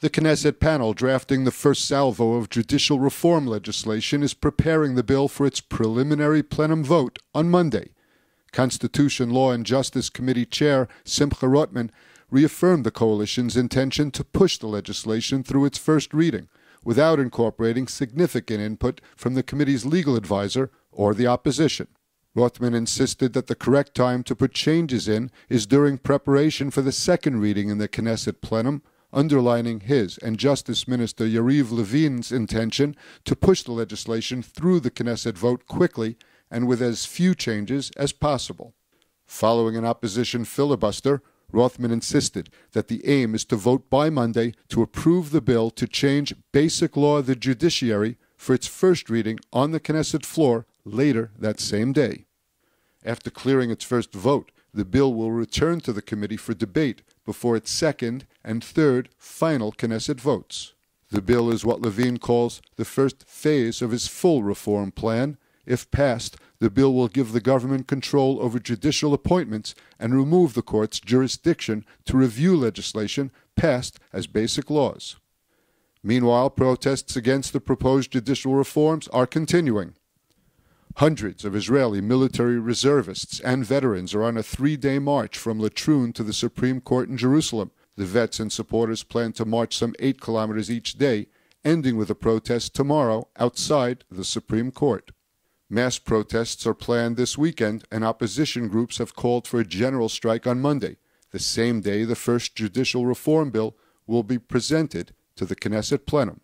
The Knesset panel drafting the first salvo of judicial reform legislation is preparing the bill for its preliminary plenum vote on Monday. Constitution, Law and Justice Committee Chair Simcha Rotman reaffirmed the coalition's intention to push the legislation through its first reading, without incorporating significant input from the committee's legal advisor or the opposition. Rothman insisted that the correct time to put changes in is during preparation for the second reading in the Knesset plenum, underlining his and Justice Minister Yariv Levin's intention to push the legislation through the Knesset vote quickly and with as few changes as possible. Following an opposition filibuster, Rothman insisted that the aim is to vote by Monday to approve the bill to change basic law of the judiciary for its first reading on the Knesset floor later that same day. After clearing its first vote, the bill will return to the committee for debate before its second and third final Knesset votes. The bill is what Levin calls the first phase of his full reform plan. If passed, the bill will give the government control over judicial appointments and remove the court's jurisdiction to review legislation passed as basic laws. Meanwhile, protests against the proposed judicial reforms are continuing. Hundreds of Israeli military reservists and veterans are on a 3-day march from Latrun to the Supreme Court in Jerusalem. The vets and supporters plan to march some 8 kilometers each day, ending with a protest tomorrow outside the Supreme Court. Mass protests are planned this weekend, and opposition groups have called for a general strike on Monday, the same day the first judicial reform bill will be presented to the Knesset plenum.